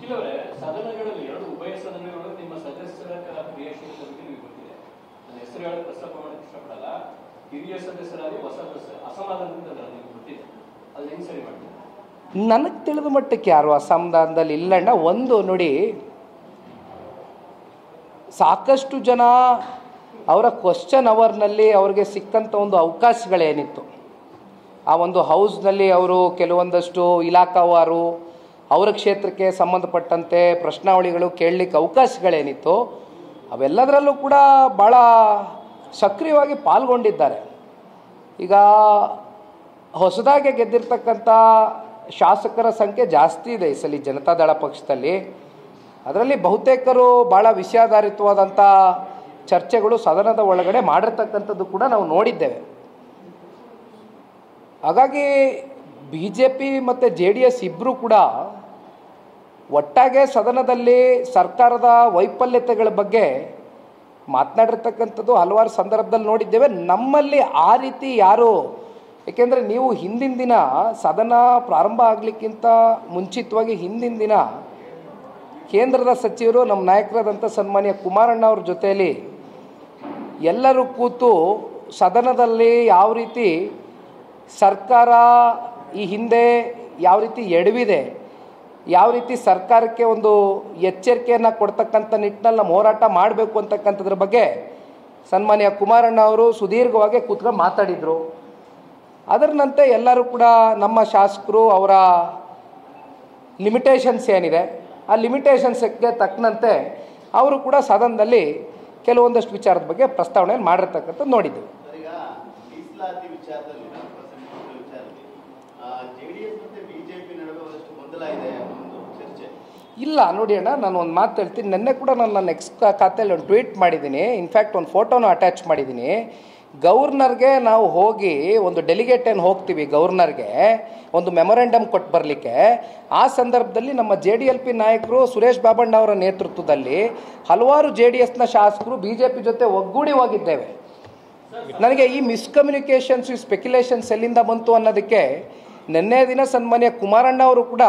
ನಿಖಿಲವರೇ, ಸದನಗಳಲ್ಲಿ ಎರಡು ಉಭಯ ಸದನಗಳು ನಿಮ್ಮ ಸದಸ್ಯರ ಕ್ರಿಯಾಶೀಲತೆ ಬಗ್ಗೆ ನಿಮಗೆ ಗೊತ್ತಿದೆ. ನನ್ನ ಹೆಸರು ಹೇಳಕ್ಕೆ ಪ್ರಸ್ತಾಪ ಮಾಡಕ್ಕೆ ಇಷ್ಟಪಡಲ್ಲ. ಹಿರಿಯ ಸದಸ್ಯರಾಗಿ ಹೊಸ ಅಸಮಾಧಾನದಿಂದ ನಿಮಗೆ ಗೊತ್ತಿದೆ. ಅದು ಹೆಂಗೆ ಸರಿ ಮಾಡ್ತೀವಿ? ನನಗೆ ತಿಳಿದ ಮಟ್ಟಕ್ಕೆ ಯಾರು ಅಸಮಾಧಾನದಲ್ಲಿ ಇಲ್ಲಣ್ಣ. ಒಂದು ನೋಡಿ, ಸಾಕಷ್ಟು ಜನ ಅವರ ಕ್ವಶನ್ ಅವರ್ನಲ್ಲಿ ಅವ್ರಿಗೆ ಸಿಕ್ಕಂಥ ಒಂದು ಅವಕಾಶಗಳೇನಿತ್ತು, ಆ ಒಂದು ಹೌಸ್ನಲ್ಲಿ ಅವರು ಕೆಲವೊಂದಷ್ಟು ಇಲಾಖಾವಾರು ಅವರ ಕ್ಷೇತ್ರಕ್ಕೆ ಸಂಬಂಧಪಟ್ಟಂತೆ ಪ್ರಶ್ನಾವಳಿಗಳು ಕೇಳಲಿಕ್ಕೆ ಅವಕಾಶಗಳೇನಿತ್ತು, ಅವೆಲ್ಲದರಲ್ಲೂ ಕೂಡ ಭಾಳ ಸಕ್ರಿಯವಾಗಿ ಪಾಲ್ಗೊಂಡಿದ್ದಾರೆ. ಈಗ ಹೊಸದಾಗಿ ಗೆದ್ದಿರ್ತಕ್ಕಂಥ ಶಾಸಕರ ಸಂಖ್ಯೆ ಜಾಸ್ತಿ ಇದೆ ಈ ಸಲ ಜನತಾದಳ ಪಕ್ಷದಲ್ಲಿ. ಅದರಲ್ಲಿ ಬಹುತೇಕರು ಭಾಳ ವಿಷಯಾಧಾರಿತವಾದಂಥ ಚರ್ಚೆಗಳು ಸದನದ ಒಳಗಡೆ ಮಾಡಿರ್ತಕ್ಕಂಥದ್ದು ಕೂಡ ನಾವು ನೋಡಿದ್ದೇವೆ. ಹಾಗಾಗಿ BJP ಮತ್ತು JDS ಇಬ್ಬರೂ ಕೂಡ ಒಟ್ಟಾಗೆ ಸದನದಲ್ಲಿ ಸರ್ಕಾರದ ವೈಫಲ್ಯತೆಗಳ ಬಗ್ಗೆ ಮಾತನಾಡಿರ್ತಕ್ಕಂಥದ್ದು ಹಲವಾರು ಸಂದರ್ಭದಲ್ಲಿ ನೋಡಿದ್ದೇವೆ. ನಮ್ಮಲ್ಲಿ ಆ ರೀತಿ ಯಾರು, ಏಕೆಂದರೆ ನೀವು ಹಿಂದಿನ ದಿನ ಸದನ ಪ್ರಾರಂಭ ಆಗಲಿಕ್ಕಿಂತ ಮುಂಚಿತವಾಗಿ ಹಿಂದಿನ ದಿನ ಕೇಂದ್ರದ ಸಚಿವರು ನಮ್ಮ ನಾಯಕರಾದಂಥ ಸನ್ಮಾನ್ಯ ಕುಮಾರಣ್ಣ ಅವ್ರ ಜೊತೆಯಲ್ಲಿ ಎಲ್ಲರೂ ಕೂತು ಸದನದಲ್ಲಿ ಯಾವ ರೀತಿ ಸರ್ಕಾರ ಈ ಹಿಂದೆ ಯಾವ ರೀತಿ ಎಡವಿದೆ, ಯಾವ ರೀತಿ ಸರ್ಕಾರಕ್ಕೆ ಒಂದು ಎಚ್ಚರಿಕೆಯನ್ನು ಕೊಡ್ತಕ್ಕಂಥ ನಿಟ್ಟಿನಲ್ಲಿ ನಾವು ಹೋರಾಟ ಮಾಡಬೇಕು ಅಂತಕ್ಕಂಥದ್ರ ಬಗ್ಗೆ ಸನ್ಮಾನ್ಯ ಕುಮಾರಣ್ಣ ಅವರು ಸುದೀರ್ಘವಾಗಿ ಕೂತ್ಕೊಂಡು ಮಾತಾಡಿದರು. ಅದರಂತೆ ಎಲ್ಲರೂ ಕೂಡ ನಮ್ಮ ಶಾಸಕರು ಅವರ ಲಿಮಿಟೇಷನ್ಸ್ ಏನಿದೆ ಆ ಲಿಮಿಟೇಷನ್ಸ್ಗೆ ತಕ್ಕಂತೆ ಅವರು ಕೂಡ ಸದನದಲ್ಲಿ ಕೆಲವೊಂದಷ್ಟು ವಿಚಾರದ ಬಗ್ಗೆ ಪ್ರಸ್ತಾವನೆ ಮಾಡಿರ್ತಕ್ಕಂಥದ್ದು ನೋಡಿದ್ದೀವಿ. ಇಲ್ಲ ನೋಡಿ ಅಣ್ಣ, ನಾನು ಒಂದು ಮಾತು ಹೇಳ್ತೀನಿ. ನಿನ್ನೆ ಕೂಡ ನಾನು ನನ್ನ ಎಕ್ಸ್ ಖಾತೆಯಲ್ಲಿ ಒಂದು ಟ್ವೀಟ್ ಮಾಡಿದ್ದೀನಿ. ಇನ್ಫ್ಯಾಕ್ಟ್ ಒಂದು ಫೋಟೋನು ಅಟ್ಯಾಚ್ ಮಾಡಿದ್ದೀನಿ. ಗವರ್ನರ್ಗೆ ನಾವು ಹೋಗಿ ಒಂದು ಡೆಲಿಗೇಟ್ ಏನು ಹೋಗ್ತೀವಿ ಗವರ್ನರ್ಗೆ ಒಂದು ಮೆಮೊರೆಂಡಮ್ ಕೊಟ್ಟು ಬರಲಿಕ್ಕೆ, ಆ ಸಂದರ್ಭದಲ್ಲಿ ನಮ್ಮ JDLP ನಾಯಕರು ಸುರೇಶ್ ಬಾಬಣ್ಣ ಅವರ ನೇತೃತ್ವದಲ್ಲಿ ಹಲವಾರು JDSನ ಶಾಸಕರು BJP ಜೊತೆ ಒಗ್ಗೂಡಿ ಹೋಗಿದ್ದೇವೆ. ನನಗೆ ಈ ಮಿಸ್ಕಮ್ಯುನಿಕೇಷನ್ಸ್, ಈ ಸ್ಪೆಕ್ಯುಲೇಷನ್ಸ್ ಎಲ್ಲಿಂದ ಬಂತು ಅನ್ನೋದಕ್ಕೆ ನಿನ್ನೆ ದಿನ ಸನ್ಮಾನ್ಯ ಕುಮಾರಣ್ಣ ಅವರು ಕೂಡ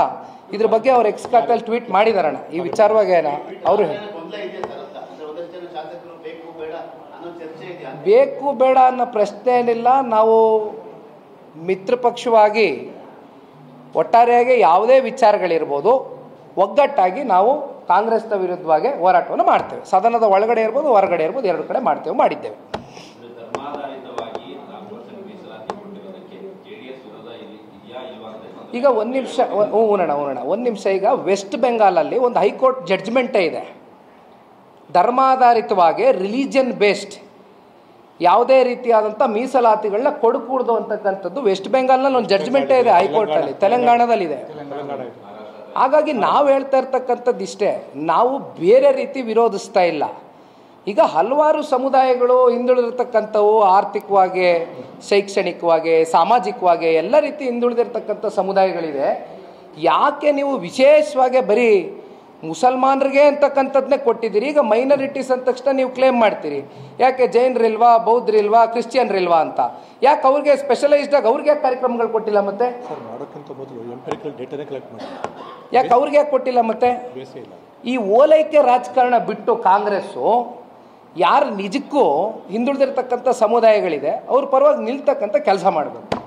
ಇದ್ರ ಬಗ್ಗೆ ಅವ್ರ ಎಕ್ಸ್ ಖಾತೆಯಲ್ಲಿ ಟ್ವೀಟ್ ಮಾಡಿದಾರಣ್ಣ. ಈ ವಿಚಾರವಾಗಿ ಅವರು ಬೇಕು ಬೇಡ ಅನ್ನೋ ಪ್ರಶ್ನೆ ಏನಿಲ್ಲ. ನಾವು ಮಿತ್ರ ಪಕ್ಷವಾಗಿ ಒಟ್ಟಾರೆಯಾಗಿ ಯಾವುದೇ ವಿಚಾರಗಳಿರ್ಬೋದು ಒಗ್ಗಟ್ಟಾಗಿ ನಾವು ಕಾಂಗ್ರೆಸ್ನ ವಿರುದ್ಧವಾಗಿ ಹೋರಾಟವನ್ನು ಮಾಡ್ತೇವೆ. ಸದನದ ಒಳಗಡೆ ಇರ್ಬೋದು ಹೊರಗಡೆ ಇರ್ಬೋದು, ಎರಡು ಕಡೆ ಮಾಡಿದ್ದೇವೆ. ಈಗ ಒಂದು ನಿಮಿಷ ಒಂದು ನಿಮಿಷ. ಈಗ ವೆಸ್ಟ್ ಬೆಂಗಾಲಲ್ಲಿ ಒಂದು ಹೈಕೋರ್ಟ್ ಜಡ್ಜ್ಮೆಂಟೇ ಇದೆ, ಧರ್ಮಾಧಾರಿತವಾಗಿ ರಿಲಿಜನ್ ಬೇಸ್ಡ್ ಯಾವುದೇ ರೀತಿಯಾದಂಥ ಮೀಸಲಾತಿಗಳನ್ನ ಕೊಡಕೂಡ್ದು ಅಂತಕ್ಕಂಥದ್ದು ವೆಸ್ಟ್ ಬೆಂಗಾಲ್ನಲ್ಲಿ ಒಂದು ಜಡ್ಜ್ಮೆಂಟೇ ಇದೆ ಹೈಕೋರ್ಟಲ್ಲಿ, ತೆಲಂಗಾಣದಲ್ಲಿದೆ. ಹಾಗಾಗಿ ನಾವು ಹೇಳ್ತಾ ಇರ್ತಕ್ಕಂಥದ್ದು ಇಷ್ಟೇ, ನಾವು ಬೇರೆ ರೀತಿ ವಿರೋಧಿಸ್ತಾ ಇಲ್ಲ. ಈಗ ಹಲವಾರು ಸಮುದಾಯಗಳು ಹಿಂದುಳಿದಿರ್ತಕ್ಕಂಥವು, ಆರ್ಥಿಕವಾಗಿ, ಶೈಕ್ಷಣಿಕವಾಗಿ, ಸಾಮಾಜಿಕವಾಗಿ ಎಲ್ಲ ರೀತಿ ಹಿಂದುಳಿದಿರ್ತಕ್ಕಂಥ ಸಮುದಾಯಗಳಿದೆ. ಯಾಕೆ ನೀವು ವಿಶೇಷವಾಗಿ ಬರೀ ಮುಸಲ್ಮಾನರಿಗೆ ಅಂತಕ್ಕಂಥದ್ದನ್ನೇ ಕೊಟ್ಟಿದ್ದೀರಿ? ಈಗ ಮೈನಾರಿಟೀಸ್ ಅಂದ ತಕ್ಷಣ ನೀವು ಕ್ಲೇಮ್ ಮಾಡ್ತೀರಿ, ಯಾಕೆ ಜೈನರಿಲ್ವಾ, ಬೌದ್ಧರಿಲ್ವಾ, ಕ್ರಿಶ್ಚಿಯನ್ರಿಲ್ವಾ ಅಂತ. ಯಾಕೆ ಅವ್ರಿಗೆ ಸ್ಪೆಷಲೈಸ್ಡಾಗಿ ಅವ್ರಿಗೆ ಯಾಕೆ ಕಾರ್ಯಕ್ರಮಗಳು ಕೊಟ್ಟಿಲ್ಲ? ಮತ್ತೆ ಯಾಕೆ ಅವ್ರಿಗೆ ಯಾಕೆ ಕೊಟ್ಟಿಲ್ಲ? ಮತ್ತೆ ಈ ಓಲೈಕೆ ರಾಜಕಾರಣ ಬಿಟ್ಟು ಕಾಂಗ್ರೆಸ್ಸು ಯಾರು ನಿಜಕ್ಕೂ ಹಿಂದುಳಿದಿರ್ತಕ್ಕಂಥ ಸಮುದಾಯಗಳಿದೆ ಅವ್ರ ಪರವಾಗಿ ನಿಲ್ತಕ್ಕಂಥ ಕೆಲಸ ಮಾಡಬೇಕು.